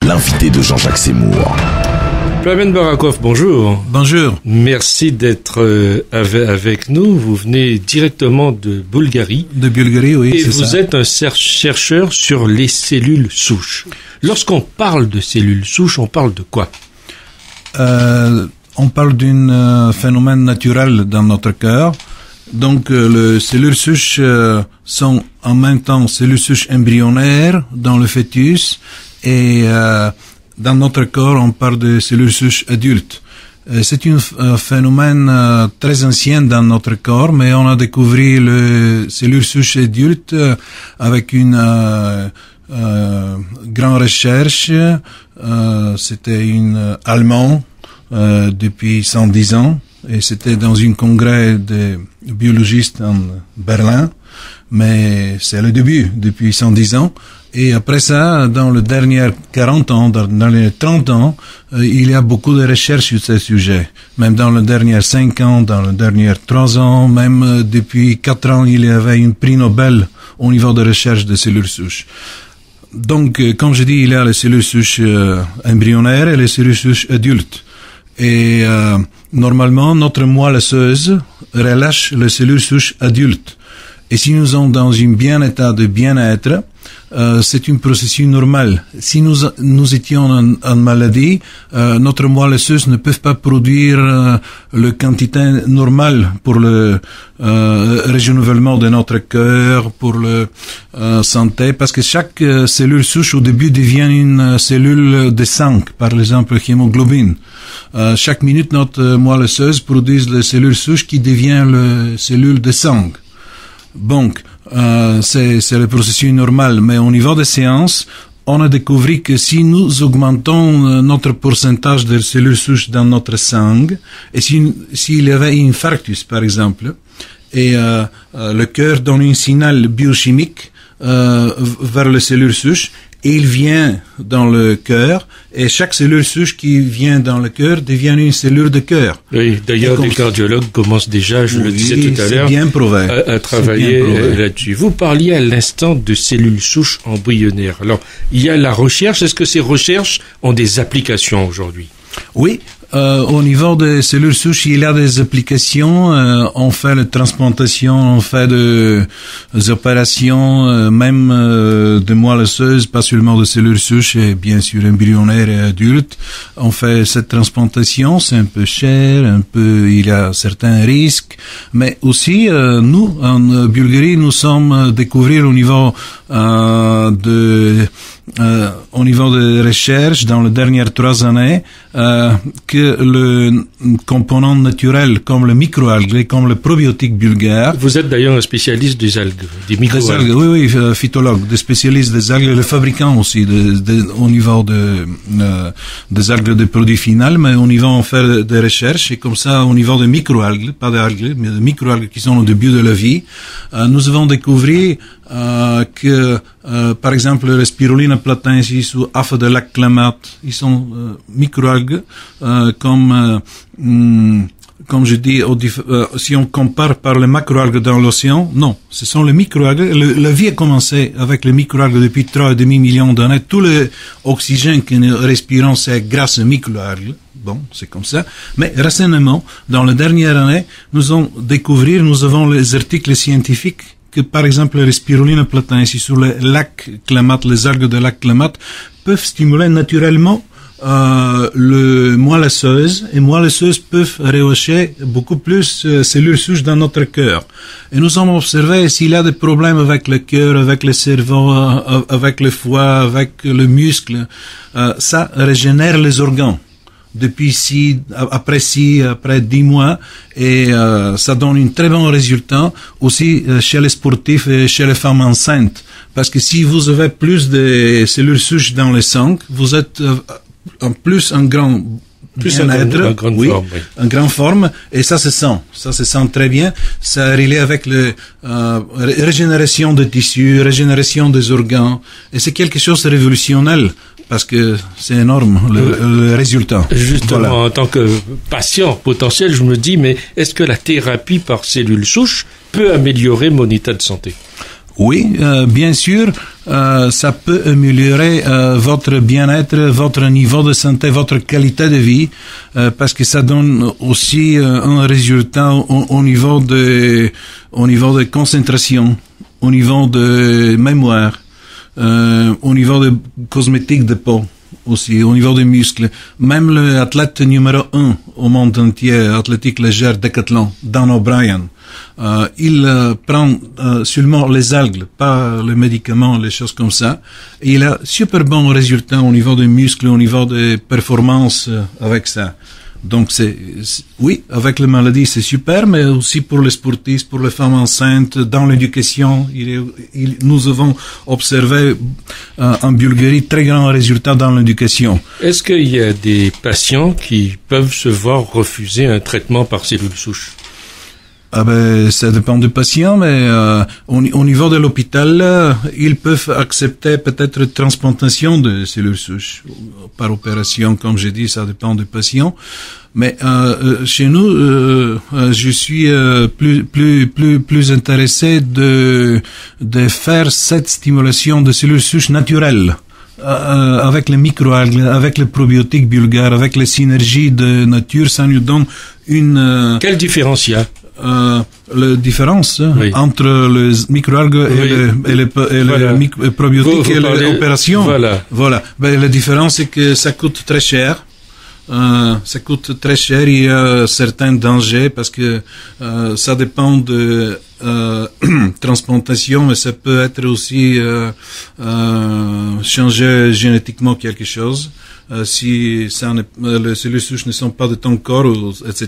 L'invité de Jean-Jacques Seymour. Plamen Barakov, bonjour. Bonjour. Merci d'être avec nous. Vous venez directement de Bulgarie. De Bulgarie, oui. Et vous êtes un chercheur sur les cellules souches. Lorsqu'on parle de cellules souches, on parle de quoi? On parle d'un phénomène naturel dans notre cœur. Donc, les cellules souches sont en même temps cellules souches embryonnaires dans le fœtus et dans notre corps, on parle de cellules souches adultes. C'est un phénomène très ancien dans notre corps, mais on a découvert les cellules souches adultes avec une grande recherche. C'était une Allemande depuis 110 ans, et c'était dans un congrès de biologistes en Berlin, mais c'est le début depuis 110 ans. Et après ça, dans les derniers 40 ans, dans les 30 ans, il y a beaucoup de recherches sur ce sujet. Même dans les derniers 5 ans, dans les derniers 3 ans, même depuis 4 ans, il y avait un prix Nobel au niveau de recherche de cellules souches. Donc, comme je dis, il y a les cellules souches embryonnaires et les cellules souches adultes. Et normalement, notre moelle osseuse relâche les cellules souches adultes. Et si nous sommes dans un bien état de bien-être, c'est un processus normal. Si nous étions en maladie, notre moelle osseuse ne peut pas produire la quantité normale pour le renouvellement de notre cœur, pour la santé, parce que chaque cellule souche au début devient une cellule de sang, par exemple l'hémoglobine. Chaque minute, notre moelle osseuse produit les cellules souches qui deviennent les cellules de sang. Donc, c'est le processus normal, mais au niveau des séances, on a découvert que si nous augmentons notre pourcentage de cellules souches dans notre sang, et s'il y avait un infarctus, par exemple, et le cœur donne un signal biochimique vers les cellules souches, et il vient dans le cœur, et chaque cellule souche qui vient dans le cœur devient une cellule de cœur. Oui, d'ailleurs, les cardiologues commencent déjà, je le disais tout à l'heure, à travailler là-dessus. Vous parliez à l'instant de cellules souches embryonnaires. Alors, il y a la recherche. Est-ce que ces recherches ont des applications aujourd'hui? Oui. Au niveau des cellules souches, il y a des applications. On fait la transplantation, on fait des opérations, même de moelle osseuse, pas seulement de cellules souches, et bien sûr embryonnaires et adultes. On fait cette transplantation, c'est un peu cher, il y a certains risques, mais aussi nous, en Bulgarie, nous sommes découvrir au niveau au niveau de recherche dans les dernières 3 années que le component naturel comme le microalgue et comme le probiotique bulgare. Vous êtes d'ailleurs un spécialiste des algues, des microalgues. Oui, phytologue, des spécialistes des algues, le fabricant aussi au niveau des algues de produits finaux, mais au niveau on fait des recherches et comme ça au niveau des microalgues, pas des algues, mais des microalgues qui sont au début de la vie, nous avons découvert que par exemple le Spirulina platensis ou Aphadelactlamate, ils sont microalgues comme je dis, si on compare par les macroalgues dans l'océan, non, ce sont les microalgues. La vie a commencé avec les microalgues depuis 3,5 millions d'années. Tout l'oxygène que nous respirons, c'est grâce aux microalgues. Bon, c'est comme ça. Mais récemment, dans les dernières années, nous avons les articles scientifiques que, par exemple, les Spirulina platensis sur les lacs Klamath, les algues de lac Klamath, peuvent stimuler naturellement le moelle osseuse, et moelle osseuse peuvent rehausser beaucoup plus cellules souches dans notre cœur. Et nous avons observé s'il y a des problèmes avec le cœur, avec le cerveau, avec le foie, avec le muscle, ça régénère les organes. Après 10 mois, et ça donne un très bon résultat aussi chez les sportifs et chez les femmes enceintes. Parce que si vous avez plus de cellules souches dans le sang, vous êtes en plus un grand bien-être, en grande forme, et ça se sent très bien. Ça relie avec régénération des tissus, régénération des organes, et c'est quelque chose de révolutionnel. Parce que c'est énorme, le résultat. Justement, voilà. En tant que patient potentiel, je me dis, mais est-ce que la thérapie par cellules souches peut améliorer mon état de santé? Oui, bien sûr, ça peut améliorer votre bien-être, votre niveau de santé, votre qualité de vie, parce que ça donne aussi un résultat au niveau de concentration, au niveau de mémoire, au niveau de cosmétiques de peau. Aussi, au niveau des muscles. Même l'athlète numéro 1 au monde entier, athlétique légère Decathlon, Dan O'Brien, il prend seulement les algues, pas les médicaments, les choses comme ça. Et il a super bons résultats au niveau des muscles, au niveau des performances avec ça. Donc oui, avec les maladies c'est super, mais aussi pour les sportifs, pour les femmes enceintes, dans l'éducation, nous avons observé en Bulgarie très grands résultats dans l'éducation. Est-ce qu'il y a des patients qui peuvent se voir refuser un traitement par cellules souches? Ah ben, ça dépend du patient, mais au niveau de l'hôpital, ils peuvent accepter peut-être transplantation de cellules souches par opération, comme j'ai dit, ça dépend du patient. Mais chez nous, je suis plus intéressé de faire cette stimulation de cellules souches naturelles. Avec les microalgues, avec les probiotiques bulgares, avec les synergies de nature, ça nous donne une... Quelle différence il y a? La différence entre les microalgues et les probiotiques et l'opération. Voilà. Ben, la différence c'est que ça coûte très cher. Il y a certains dangers parce que ça dépend de transplantation, mais ça peut être aussi changer génétiquement quelque chose. Si les cellules souches ne sont pas de ton corps, etc.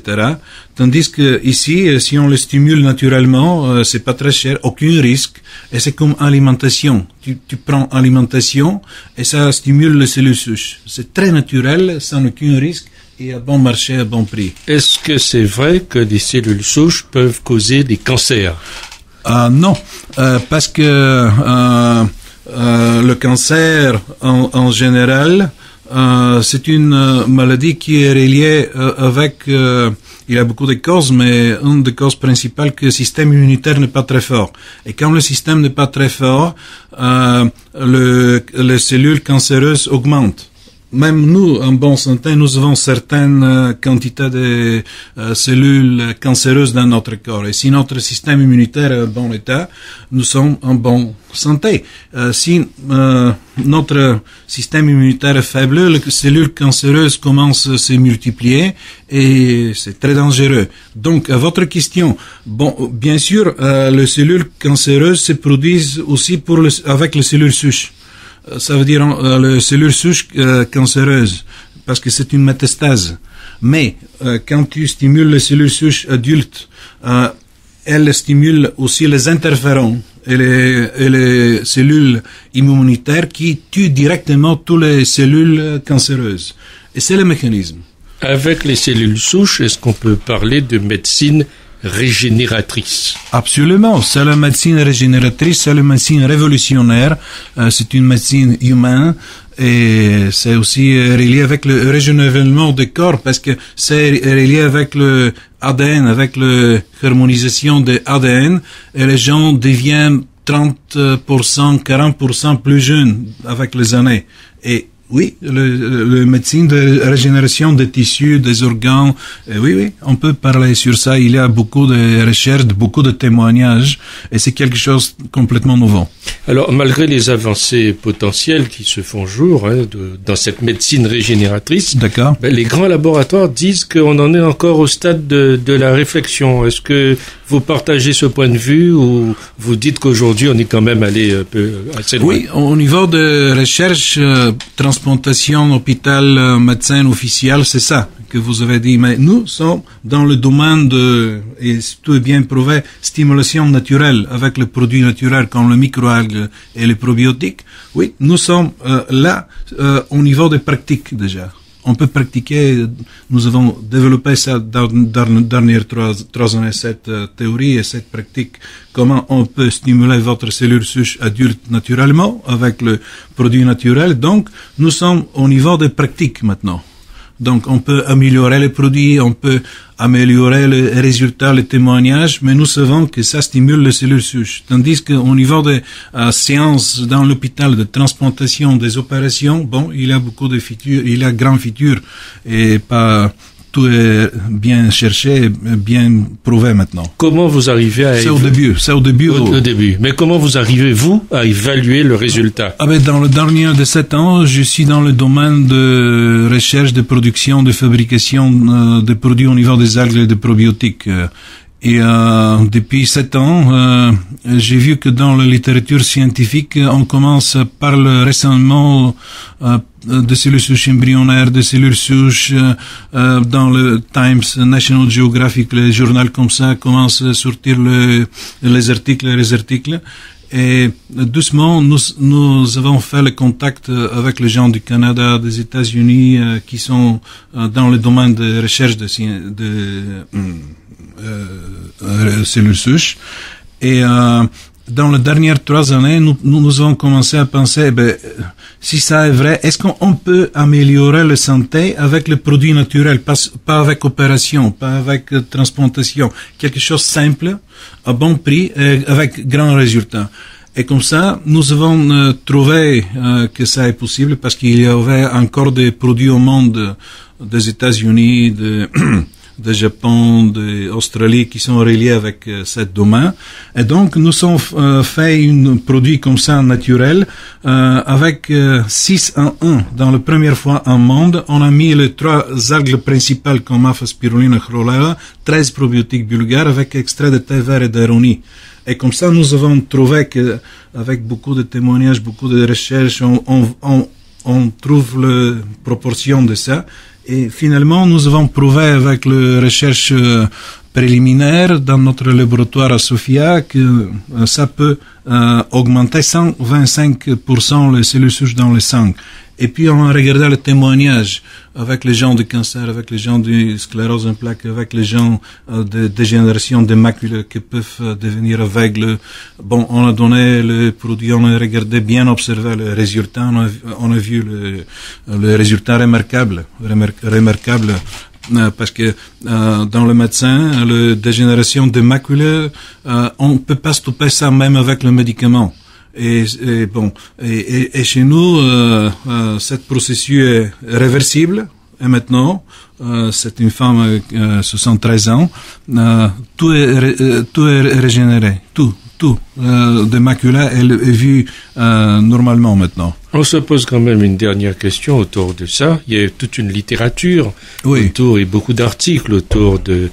Tandis que ici, si on les stimule naturellement, c'est pas très cher, aucun risque, et c'est comme alimentation. Tu prends alimentation et ça stimule les cellules souches. C'est très naturel, sans aucun risque et à bon marché, à bon prix. Est-ce que c'est vrai que les cellules souches peuvent causer des cancers? Non, parce que le cancer en général, c'est une maladie qui est reliée avec, il y a beaucoup de causes, mais une des causes principales que le système immunitaire n'est pas très fort. Et quand le système n'est pas très fort, les cellules cancéreuses augmentent. Même nous, en bonne santé, nous avons certaines quantités de cellules cancéreuses dans notre corps. Et si notre système immunitaire est en bon état, nous sommes en bonne santé. Si notre système immunitaire est faible, les cellules cancéreuses commencent à se multiplier et c'est très dangereux. Donc, à votre question, bon, bien sûr, les cellules cancéreuses se produisent aussi avec les cellules souches. Ça veut dire les cellules souches cancéreuses, parce que c'est une métastase. Mais quand tu stimules les cellules souches adultes, elles stimulent aussi les interférons et les cellules immunitaires qui tuent directement toutes les cellules cancéreuses. Et c'est le mécanisme. Avec les cellules souches, est-ce qu'on peut parler de médecine régénératrice? Absolument, c'est la médecine régénératrice, c'est la médecine révolutionnaire, c'est une médecine humaine et c'est aussi relié avec le régénération du corps parce que c'est relié avec le ADN, avec la harmonisation de ADN et les gens deviennent 30%, 40% plus jeunes avec les années. Et oui, le médecine de régénération des tissus, des organes, oui, on peut parler sur ça. Il y a beaucoup de recherches, beaucoup de témoignages, et c'est quelque chose de complètement nouveau. Alors, malgré les avancées potentielles qui se font jour dans cette médecine régénératrice, d'accord. Les grands laboratoires disent qu'on en est encore au stade de la réflexion. Est-ce que vous partagez ce point de vue ou vous dites qu'aujourd'hui on est quand même allé un peu assez loin? Oui, au niveau de recherche, transplantation, hôpital, médecin officiel, c'est ça que vous avez dit. Mais nous sommes dans le domaine et tout est bien prouvé, stimulation naturelle avec les produits naturels comme le microalgues et les probiotiques. Oui, nous sommes là au niveau des pratiques déjà. On peut pratiquer, nous avons développé ça dans les dernières 3 années, cette théorie et cette pratique, comment on peut stimuler votre cellule souche adulte naturellement avec le produit naturel. Donc, nous sommes au niveau des pratiques maintenant. Donc, on peut améliorer les produits, on peut améliorer les résultats, les témoignages, mais nous savons que ça stimule les cellules souches. Tandis qu'au niveau des séances dans l'hôpital de transplantation, des opérations, bon, il y a beaucoup de futurs, il y a grand futur et pas tout est bien cherché, bien prouvé maintenant. Comment vous arrivez à... C'est au début. Au début. Mais comment vous arrivez, vous, à évaluer le résultat? Dans le dernier de 7 ans, je suis dans le domaine de recherche, de production, de fabrication de produits au niveau des algues et des probiotiques. Et depuis 7 ans, j'ai vu que dans la littérature scientifique, on commence à parler récemment de cellules souches embryonnaires, de cellules souches dans le Times, National Geographic, les journaux comme ça commencent à sortir les articles. Et doucement, nous avons fait le contact avec les gens du Canada, des États-Unis, qui sont dans le domaine de recherche de cellules souches. Et dans les dernières 3 années, nous avons commencé à penser, si ça est vrai, est-ce qu'on peut améliorer la santé avec les produits naturels, pas avec opération, pas avec transplantation, quelque chose simple, à bon prix, et avec grands résultats. Et comme ça, nous avons trouvé que ça est possible parce qu'il y avait encore des produits au monde des États-Unis, de Japon, d'Australie qui sont reliés avec ce domaine. Et donc, nous avons fait un produit comme ça naturel avec 6 en 1. Dans la première fois au monde, on a mis les 3 algues principales comme Apha spirulina chlorella, 13 probiotiques bulgares avec extrait de thé vert et d'aronie. Et comme ça, nous avons trouvé que, avec beaucoup de témoignages, beaucoup de recherches, on trouve la proportion de ça. Et finalement, nous avons prouvé avec les recherches préliminaires dans notre laboratoire à Sofia que ça peut augmenter 125% les cellules souches dans le sang. Et puis on a regardé le témoignage avec les gens de cancer, avec les gens de sclérose en plaques, avec les gens de dégénération des macules qui peuvent devenir aveugles. Bon, on a donné le produit, on a regardé, bien observé le résultat, on a vu le résultat remarquable, parce que dans le médecin, la dégénération des macules, on peut pas stopper ça même avec le médicament. Et chez nous, ce processus est réversible. Et maintenant, c'est une femme 73 ans. Tout est régénéré. Tout de macula est vu normalement maintenant. On se pose quand même une dernière question autour de ça. Il y a toute une littérature autour et beaucoup d'articles autour de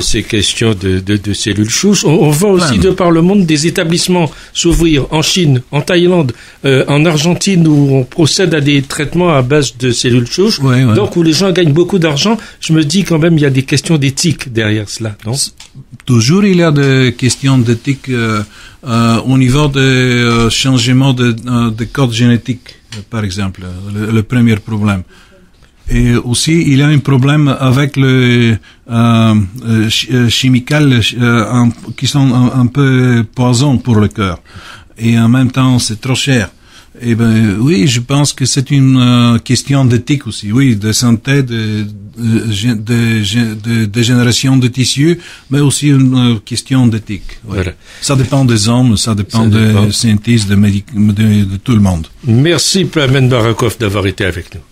ces questions de cellules souches. On voit aussi de par le monde des établissements s'ouvrir en Chine, en Thaïlande, en Argentine où on procède à des traitements à base de cellules souches. Donc où les gens gagnent beaucoup d'argent. Je me dis quand même il y a des questions d'éthique derrière cela, non? Toujours il y a des questions d'éthique au niveau des changements de code génétique, par exemple, le premier problème. Et aussi, il y a un problème avec les chimicales qui sont un peu poison pour le cœur. Et en même temps, c'est trop cher. Eh ben, oui, je pense que c'est une question d'éthique aussi, oui, de santé, de dégénération de tissus, mais aussi une question d'éthique. Oui. Voilà. Ça dépend des hommes, ça dépend des scientifiques, de tout le monde. Merci, Plamen Barakov, d'avoir été avec nous.